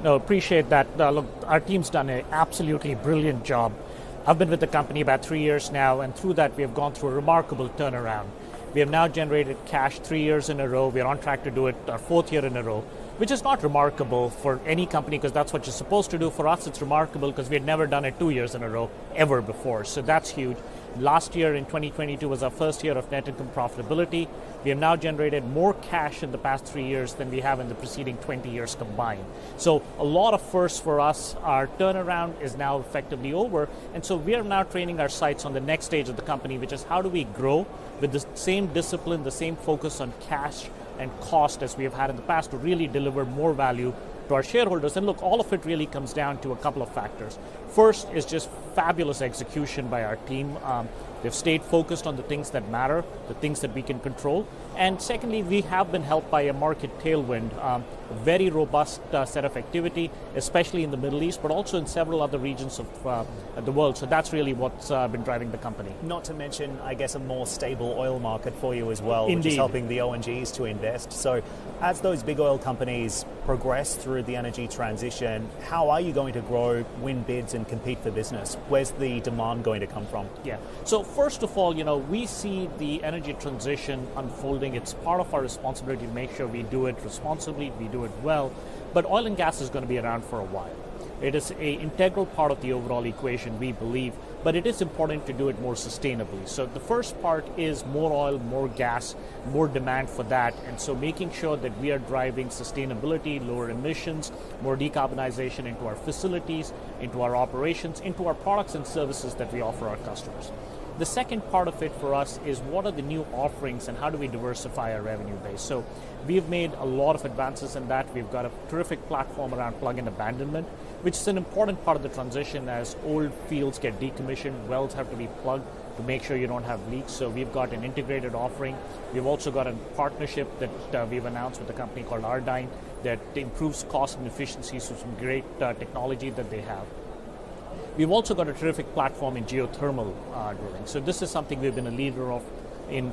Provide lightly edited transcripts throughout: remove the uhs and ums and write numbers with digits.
No, appreciate that. Look, our team's done an absolutely brilliant job. I've been with the company about 3 years now, and through that we have gone through a remarkable turnaround. We have now generated cash 3 years in a row. We are on track to do it our 4th year in a row, which is not remarkable for any company because that's what you're supposed to do. For us, it's remarkable because we had never done it 2 years in a row ever before. So that's huge. Last year in 2022 was our first year of net income profitability. We have now generated more cash in the past 3 years than we have in the preceding 20 years combined. So a lot of firsts for us. Our turnaround is now effectively over. And so we are now training our sights on the next stage of the company, which is how do we grow with the same discipline, the same focus on cash and cost as we have had in the past to really deliver more value to our shareholders. And look, all of it really comes down to a couple of factors. First is just fabulous execution by our team. They've stayed focused on the things that matter, the things that we can control. And secondly, we have been helped by a market tailwind, a very robust set of activity, especially in the Middle East, but also in several other regions of the world. So that's really what's been driving the company. Not to mention, I guess, a more stable oil market for you as well, Indeed. Which is helping the ONGs to invest. So as those big oil companies progress through the energy transition, how are you going to grow, win bids and compete for business? Where's the demand going to come from? Yeah. So first of all, we see the energy transition unfolding. It's part of our responsibility to make sure we do it responsibly, we do it well. But oil and gas is going to be around for a while. It is an integral part of the overall equation, we believe, but it is important to do it more sustainably. So the first part is more oil, more gas, more demand for that. And so making sure that we are driving sustainability, lower emissions, more decarbonization into our facilities, into our operations, into our products and services that we offer our customers. The second part of it for us is what are the new offerings and how do we diversify our revenue base? So we've made a lot of advances in that. We've got a terrific platform around plug-in abandonment, which is an important part of the transition as old fields get decommissioned, wells have to be plugged to make sure you don't have leaks. So we've got an integrated offering. We've also got a partnership that we've announced with a company called Ardyne that improves cost and efficiencies with some great technology that they have. We've also got a terrific platform in geothermal drilling. So this is something we've been a leader of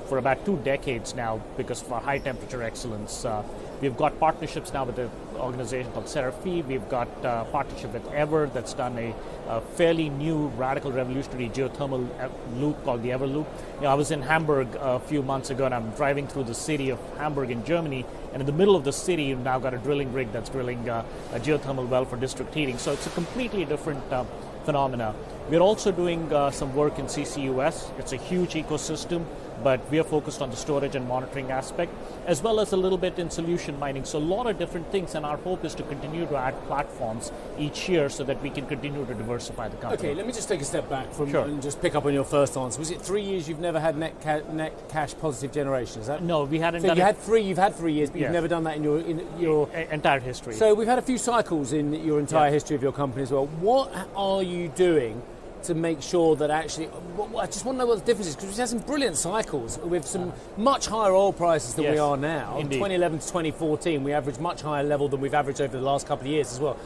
for about 2 decades now because of our high temperature excellence. We've got partnerships now with an organization called Serafi. We've got a partnership with Ever that's done a fairly new, radical, revolutionary geothermal loop called the Ever Loop. I was in Hamburg a few months ago and I'm driving through the city of Hamburg in Germany, and in the middle of the city you've now got a drilling rig that's drilling a geothermal well for district heating. So it's a completely different phenomena. We're also doing some work in CCUS. It's a huge ecosystem, but we are focused on the storage and monitoring aspect, as well as a little bit in solution mining. So a lot of different things, and our hope is to continue to add platforms each year so that we can continue to diversify the company. Okay, let me just take a step back from Sure. and just pick up on your first answer. Was it 3 years you've never had net cash positive generation? Is that? No, we hadn't So done you it. had 3. You've had 3 years, but Yes. you've never done that in your Entire history. So we've had a few cycles in your entire Yeah. history of your company as well. What are you doing to make sure that actually, I just want to know what the difference is, because we've had some brilliant cycles with some much higher oil prices than we Yes, are now. indeed. 2011 to 2014, we averaged much higher level than we've averaged over the last couple of years as well.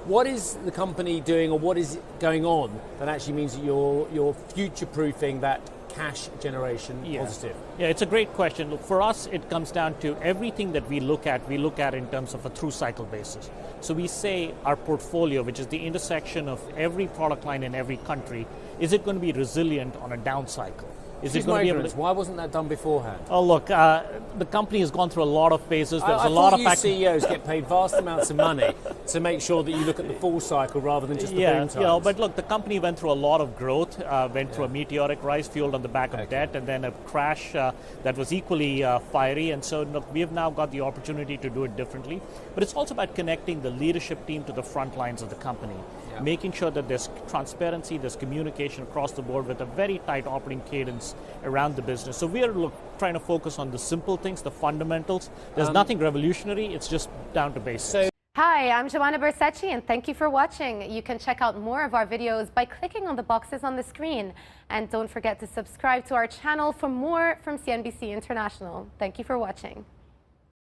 What is the company doing, or what is going on that actually means that you're future-proofing that cash generation positive? Yeah, it's a great question. Look, for us, it comes down to everything that we look at in terms of a through-cycle basis. So we say our portfolio, which is the intersection of every product line in every country, is it going to be resilient on a down cycle? Is it going to be able to... Why wasn't that done beforehand? Oh, look, the company has gone through a lot of phases. There's I a lot thought of you CEOs get paid vast amounts of money to make sure that you look at the full cycle rather than just the boom times. But look, the company went through a lot of growth, went through a meteoric rise fueled on the back of debt, and then a crash that was equally fiery. And so look, we have now got the opportunity to do it differently. But it's also about connecting the leadership team to the front lines of the company, making sure that there's transparency, there's communication across the board with a very tight operating cadence around the business. So we are trying to focus on the simple things, the fundamentals. There's nothing revolutionary, it's just down to basics. Hi, I'm Joanna Bersecci, and thank you for watching. You can check out more of our videos by clicking on the boxes on the screen. And don't forget to subscribe to our channel for more from CNBC International. Thank you for watching.